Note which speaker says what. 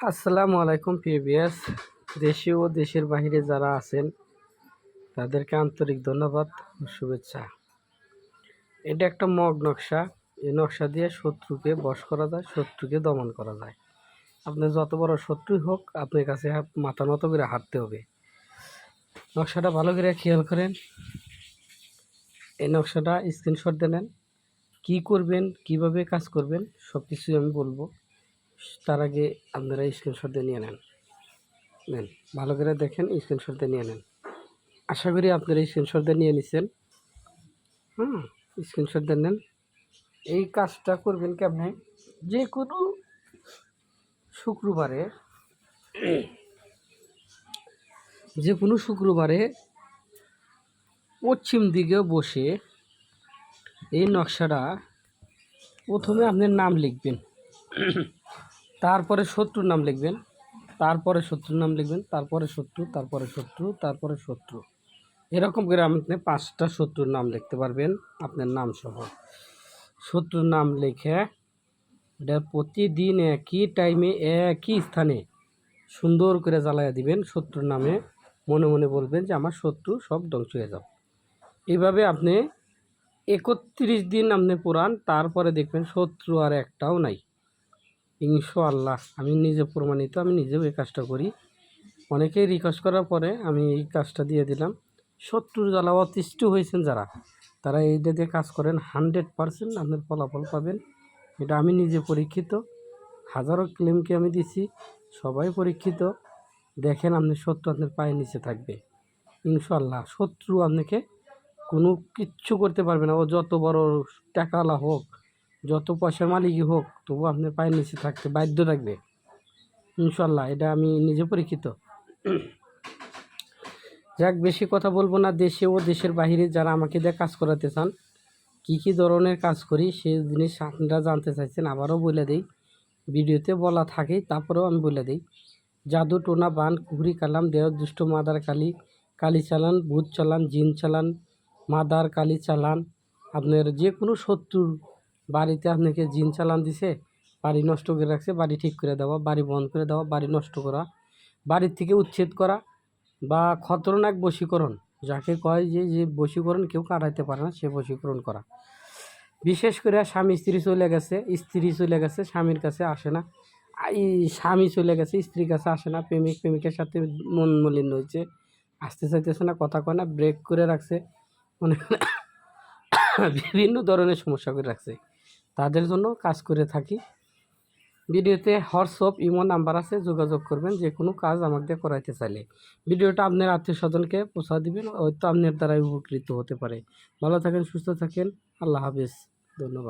Speaker 1: আসসালামু আলাইকুম পিবিএস। দেশে ও দেশের বাহিরে যারা আছেন তাদেরকে আন্তরিক ধন্যবাদ ও শুভেচ্ছা। এটা একটা মগ নকশা। এই নকশা দিয়ে শত্রুকে বশ করা যায়, শত্রুকে দমন করা যায়। আপনি যত বড় শত্রুই হোক, আপনার কাছে মাথা নত করে হাঁটতে হবে। নকশাটা ভালো করে খেয়াল করেন। এই নকশাটা স্ক্রিনশট দিয়ে নেন। কী করবেন, কিভাবে কাজ করবেন সব কিছুই আমি বলবো। তার আগে আপনারা স্ক্রিনশট দিয়ে নিয়ে নেন। ভালো করে দেখেন, স্ক্রিনশট দিয়ে নিয়ে নেন। আশা করি আপনারা স্ক্রিনশট দিয়ে নিয়ে নিচ্ছেন। স্ক্রিনশট দিয়ে নেন। এই কাজটা করবেন কেমনে? যে কোনো শুক্রবারে পশ্চিম দিকে বসে এই নকশাটা প্রথমে আপনার নাম লিখবেন, তারপরে শত্রুর নাম লিখবেন, তারপরে শত্রুর নাম লিখবেন, তারপরে শত্রু, তারপরে শত্রু, তারপরে শত্রু। এরকম করে আপনি 5টা শত্রুর নাম লিখতে পারবেন আপনার নাম সহ। শত্রুর নাম লিখে এটা প্রতিদিন একই টাইমে একই স্থানে সুন্দর করে জ্বালাইয়া দিবেন। শত্রুর নামে মনে মনে বলবেন যে আমার শত্রু সব ধ্বংস হয়ে যাও। এইভাবে আপনি 31 দিন আপনি পুরান, তারপরে দেখবেন শত্রু আর একটাও নাই ইনশাআল্লাহ। আমি নিজে প্রমাণিত, আমি নিজেও এই কাজটা করি। অনেকেই রিকোয়েস্ট করার পরে আমি এই কাজটা দিয়ে দিলাম। শত্রুর জ্বালা অতিষ্ঠ হয়েছেন যারা, তারা এইটা দিয়ে কাজ করেন, 100% আপনার ফলাফল পাবেন। এটা আমি নিজে পরীক্ষিত, হাজারো ক্লেমকে আমি দিছি, সবাই পরীক্ষিত। দেখেন আপনি শত্রু আপনার পায়ের নিচে থাকবে ইনশাআল্লাহ। শত্রু আপনাকে কোনো কিচ্ছু করতে পারবে না। ও যত বড় টাকাওয়ালা হোক, যত পয়সার মালিকই হোক, তবু আপনার পায়ের নিচে থাকতে বাধ্য থাকবে ইনশাআল্লাহ। এটা আমি নিজে পরীক্ষিত। যাক, বেশি কথা বলবো না। দেশে ও দেশের বাহিরে যারা আমাকে দিয়ে কাজ করাতে চান, কী ধরনের কাজ করি সেই জিনিস আপনারা জানতে চাইছেন, আবারও বলে দিই। ভিডিওতে বলা থাকে, তারপরেও আমি বলে দিই। জাদু টোনা বান কুহুরি কালাম দেহ দুষ্ট মাদার কালী, কালী চালান, ভূত চালান, জিন চালান, মাদার কালী চালান। আপনার যে কোনো শত্রুর বাড়িতে আপনাকে জিন চালান দিছে, বাড়ি নষ্ট করে রাখছে, বাড়ি ঠিক করে দেওয়া, বাড়ি বন্ধ করে দেওয়া, বাড়ি নষ্ট করা, বাড়ির থেকে উচ্ছেদ করা, বা খতরনাক বশীকরণ, যাকে কয় যে বশীকরণ কেউ কাটাইতে পারে না, সে বশীকরণ করা। বিশেষ করে স্বামী স্ত্রী চলে গেছে, স্ত্রী চলে গেছে, স্বামীর কাছে আসে না, এই স্বামী চলে গেছে, স্ত্রীর কাছে আসে না, প্রেমিকের সাথে মন মলিন হয়েছে, আসতে চাইতেছে না, কথা কয় না, ব্রেক করে রাখছে, মানে বিভিন্ন ধরনের সমস্যা করে রাখছে, তাদের জন্য কাজ করে থাকি। ভিডিওতে হোয়াটসঅ্যাপ ইমো নাম্বার আছে, যোগাযোগ করবেন যে কোনো কাজ আমাকে করাইতে চাইলে। ভিডিওটা আপনার আত্মীয় স্বজনকে পৌঁছা দিবেন, হয়তো আপনার দ্বারাই উপকৃত হতে পারে। ভালো থাকেন, সুস্থ থাকেন, আল্লাহ হাফেজ, ধন্যবাদ।